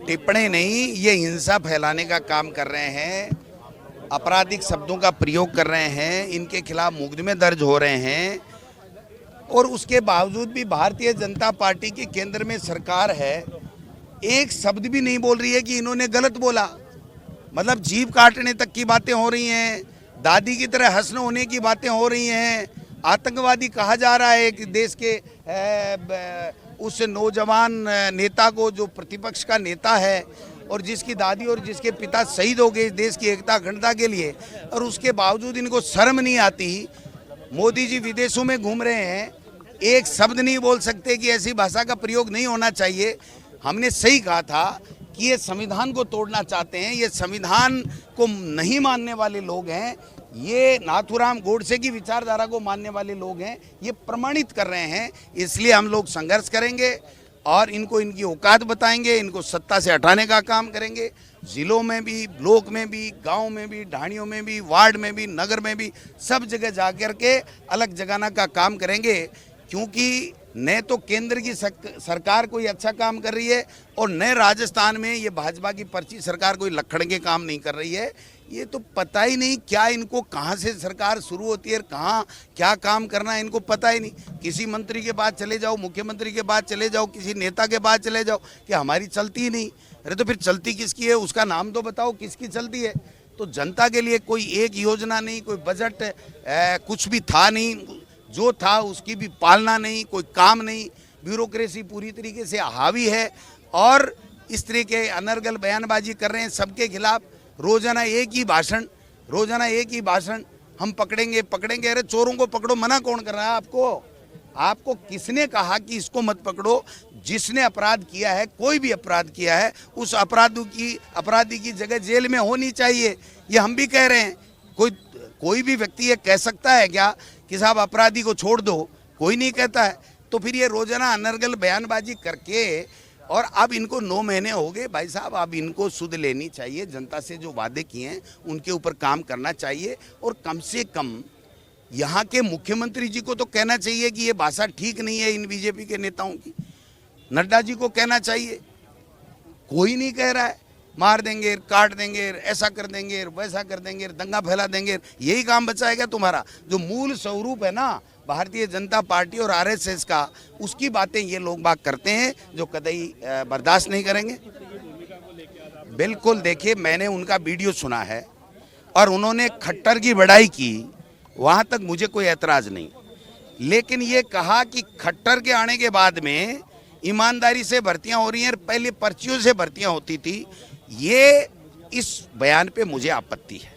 टिप्पणी नहीं, ये हिंसा फैलाने का काम कर रहे हैं, आपराधिक शब्दों का प्रयोग कर रहे हैं, इनके खिलाफ मुकदमे दर्ज हो रहे हैं और उसके बावजूद भी भारतीय जनता पार्टी की केंद्र में सरकार है, एक शब्द भी नहीं बोल रही है कि इन्होंने गलत बोला। मतलब जीभ काटने तक की बातें हो रही हैं, दादी की तरह हंसने होने की बातें हो रही हैं, आतंकवादी कहा जा रहा है कि देश के उस नौजवान नेता को जो प्रतिपक्ष का नेता है और जिसकी दादी और जिसके पिता शहीद हो गए देश की एकता अखंडता के लिए, और उसके बावजूद इनको शर्म नहीं आती। मोदी जी विदेशों में घूम रहे हैं, एक शब्द नहीं बोल सकते कि ऐसी भाषा का प्रयोग नहीं होना चाहिए। हमने सही कहा था कि ये संविधान को तोड़ना चाहते हैं, ये संविधान को नहीं मानने वाले लोग हैं, ये नाथूराम गोडसे की विचारधारा को मानने वाले लोग हैं, ये प्रमाणित कर रहे हैं। इसलिए हम लोग संघर्ष करेंगे और इनको इनकी औकात बताएंगे, इनको सत्ता से हटाने का काम करेंगे। जिलों में भी, ब्लॉक में भी, गांव में भी, ढाणियों में भी, वार्ड में भी, नगर में भी, सब जगह जाकर के अलग जगाना का काम करेंगे। क्योंकि न तो केंद्र की सरकार कोई अच्छा काम कर रही है और न राजस्थान में ये भाजपा की पर्ची सरकार कोई लखड़ के काम नहीं कर रही है। ये तो पता ही नहीं क्या इनको, कहाँ से सरकार शुरू होती है, कहाँ क्या काम करना है इनको पता ही नहीं। किसी मंत्री के पास चले जाओ, मुख्यमंत्री के पास चले जाओ, किसी नेता के पास चले जाओ कि हमारी चलती ही नहीं। अरे तो फिर चलती किसकी है, उसका नाम तो बताओ किसकी चलती है। तो जनता के लिए कोई एक योजना नहीं, कोई बजट कुछ भी था नहीं, जो था उसकी भी पालना नहीं, कोई काम नहीं, ब्यूरोक्रेसी पूरी तरीके से हावी है और इस तरह के अनर्गल बयानबाजी कर रहे हैं सबके खिलाफ। रोजाना एक ही भाषण, रोजाना एक ही भाषण, हम पकड़ेंगे पकड़ेंगे। अरे चोरों को पकड़ो, मना कौन कर रहा है आपको? आपको किसने कहा कि इसको मत पकड़ो? जिसने अपराध किया है, कोई भी अपराध किया है, उस अपराधी की जगह जेल में होनी चाहिए। ये हम भी कह रहे हैं। कोई भी व्यक्ति ये कह सकता है क्या कि साहब अपराधी को छोड़ दो? कोई नहीं कहता है। तो फिर ये रोजाना अनर्गल बयानबाजी करके, और अब इनको 9 महीने हो गए भाई साहब, अब इनको सुध लेनी चाहिए। जनता से जो वादे किए हैं उनके ऊपर काम करना चाहिए और कम से कम यहाँ के मुख्यमंत्री जी को तो कहना चाहिए कि ये भाषा ठीक नहीं है इन बीजेपी के नेताओं की। नड्डा जी को कहना चाहिए, कोई नहीं कह रहा है। मार देंगे, काट देंगे, ऐसा कर देंगे, वैसा कर देंगे, दंगा फैला देंगे, यही काम बचाएगा तुम्हारा? जो मूल स्वरूप है ना भारतीय जनता पार्टी और आरएसएस का, उसकी बातें ये लोग बात करते हैं जो कतई बर्दाश्त नहीं करेंगे। बिल्कुल, देखिए मैंने उनका वीडियो सुना है और उन्होंने खट्टर की बड़ाई की, वहाँ तक मुझे कोई एतराज़ नहीं। लेकिन ये कहा कि खट्टर के आने के बाद में ईमानदारी से भर्तियाँ हो रही हैं, पहले पर्चियों से भर्तियाँ होती थी, ये इस बयान पे मुझे आपत्ति है।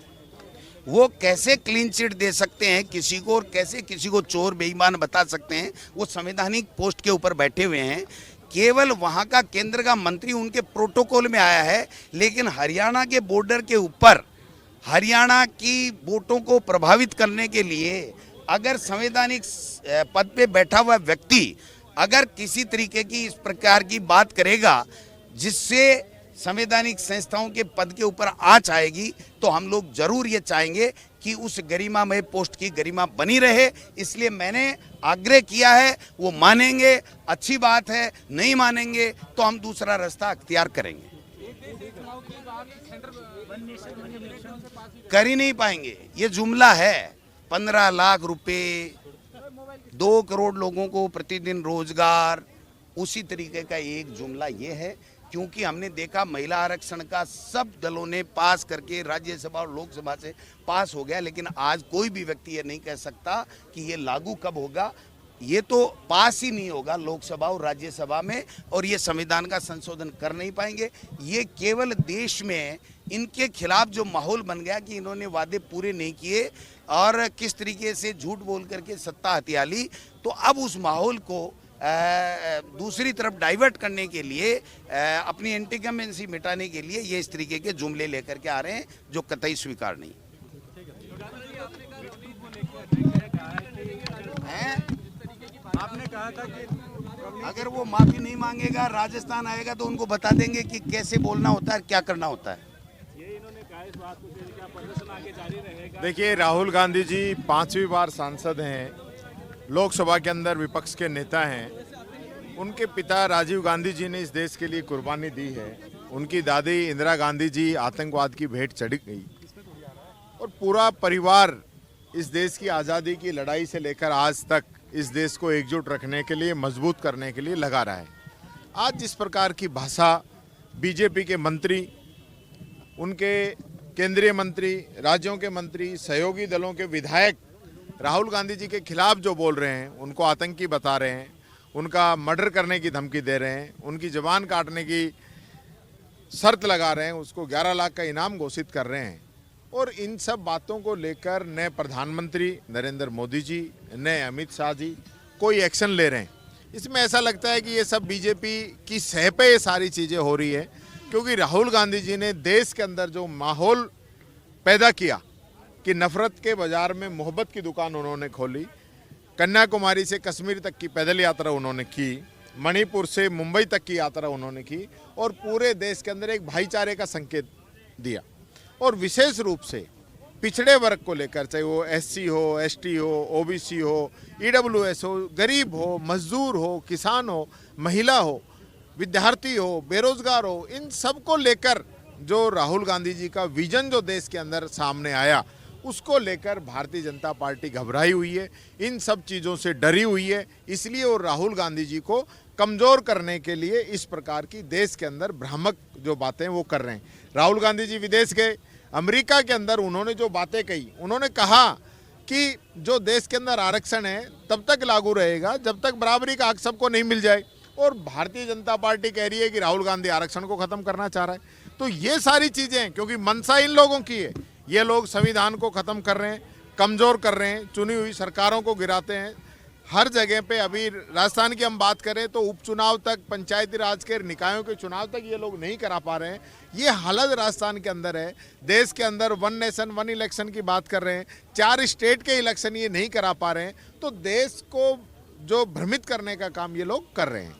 वो कैसे क्लीन चिट दे सकते हैं किसी को और कैसे किसी को चोर बेईमान बता सकते हैं? वो संवैधानिक पोस्ट के ऊपर बैठे हुए हैं। केवल वहाँ का केंद्र का मंत्री उनके प्रोटोकॉल में आया है, लेकिन हरियाणा के बॉर्डर के ऊपर हरियाणा की वोटों को प्रभावित करने के लिए अगर संवैधानिक पद पे बैठा हुआ व्यक्ति अगर किसी तरीके की इस प्रकार की बात करेगा जिससे संवैधानिक संस्थाओं के पद के ऊपर आंच आएगी, तो हम लोग जरूर ये चाहेंगे कि उस गरिमामय पोस्ट की गरिमा बनी रहे। इसलिए मैंने आग्रह किया है, वो मानेंगे अच्छी बात है, नहीं मानेंगे तो हम दूसरा रास्ता अख्तियार करेंगे। कर ही नहीं पाएंगे, ये जुमला है। 15 लाख रुपए, 2 करोड़ लोगों को प्रतिदिन रोजगार, उसी तरीके का एक जुमला ये है। क्योंकि हमने देखा महिला आरक्षण का सब दलों ने पास करके राज्यसभा और लोकसभा से पास हो गया, लेकिन आज कोई भी व्यक्ति ये नहीं कह सकता कि ये लागू कब होगा। ये तो पास ही नहीं होगा लोकसभा और राज्यसभा में, और ये संविधान का संशोधन कर नहीं पाएंगे। ये केवल देश में इनके खिलाफ जो माहौल बन गया कि इन्होंने वादे पूरे नहीं किए और किस तरीके से झूठ बोल करके सत्ता हथिया ली, तो अब उस माहौल को दूसरी तरफ डाइवर्ट करने के लिए, अपनी इनकम्बेंसी मिटाने के लिए ये इस तरीके के जुमले लेकर के आ रहे हैं जो कतई स्वीकार नहीं है। आपने कहा था कि अगर वो माफी नहीं मांगेगा, राजस्थान आएगा तो उनको बता देंगे कि कैसे बोलना होता है, क्या करना होता है। देखिए, राहुल गांधी जी 5वीं बार सांसद हैं, लोकसभा के अंदर विपक्ष के नेता हैं उनके पिता राजीव गांधी जी ने इस देश के लिए कुर्बानी दी है। उनकी दादी इंदिरा गांधी जी आतंकवाद की भेंट चढ़ गई और पूरा परिवार इस देश की आज़ादी की लड़ाई से लेकर आज तक इस देश को एकजुट रखने के लिए, मजबूत करने के लिए लगा रहा है। आज जिस प्रकार की भाषा बीजेपी के मंत्री, उनके केंद्रीय मंत्री, राज्यों के मंत्री, सहयोगी दलों के विधायक राहुल गांधी जी के खिलाफ जो बोल रहे हैं, उनको आतंकी बता रहे हैं, उनका मर्डर करने की धमकी दे रहे हैं, उनकी जबान काटने की शर्त लगा रहे हैं, उसको 11 लाख का इनाम घोषित कर रहे हैं। और इन सब बातों को लेकर नए प्रधानमंत्री नरेंद्र मोदी जी, नए अमित शाह जी कोई एक्शन ले रहे हैं। इसमें ऐसा लगता है कि ये सब बीजेपी की सह पे ये सारी चीज़ें हो रही है, क्योंकि राहुल गांधी जी ने देश के अंदर जो माहौल पैदा किया कि नफरत के बाजार में मोहब्बत की दुकान उन्होंने खोली, कन्याकुमारी से कश्मीर तक की पैदल यात्रा उन्होंने की, मणिपुर से मुंबई तक की यात्रा उन्होंने की और पूरे देश के अंदर एक भाईचारे का संकेत दिया। और विशेष रूप से पिछड़े वर्ग को लेकर, चाहे वो एससी हो, एसटी हो, ओबीसी हो, ईडब्ल्यूएस हो, गरीब हो, मजदूर हो, किसान हो, महिला हो, विद्यार्थी हो, बेरोजगार हो, इन सब को लेकर जो राहुल गांधी जी का विजन जो देश के अंदर सामने आया, उसको लेकर भारतीय जनता पार्टी घबराई हुई है, इन सब चीज़ों से डरी हुई है। इसलिए वो राहुल गांधी जी को कमज़ोर करने के लिए इस प्रकार की देश के अंदर भ्रामक जो बातें वो कर रहे हैं। राहुल गांधी जी विदेश गए, अमेरिका के अंदर उन्होंने जो बातें कही, उन्होंने कहा कि जो देश के अंदर आरक्षण है तब तक लागू रहेगा जब तक बराबरी का हक सबको नहीं मिल जाए। और भारतीय जनता पार्टी कह रही है कि राहुल गांधी आरक्षण को खत्म करना चाह रहा है। तो ये सारी चीज़ें, क्योंकि मंशा इन लोगों की है, ये लोग संविधान को ख़त्म कर रहे हैं, कमज़ोर कर रहे हैं, चुनी हुई सरकारों को गिराते हैं। हर जगह पे, अभी राजस्थान की हम बात करें तो उपचुनाव तक, पंचायती राज के निकायों के चुनाव तक ये लोग नहीं करा पा रहे हैं। ये हालत राजस्थान के अंदर है। देश के अंदर 1 नेशन 1 इलेक्शन की बात कर रहे हैं, 4 स्टेट के इलेक्शन ये नहीं करा पा रहे हैं। तो देश को जो भ्रमित करने का काम ये लोग कर रहे हैं।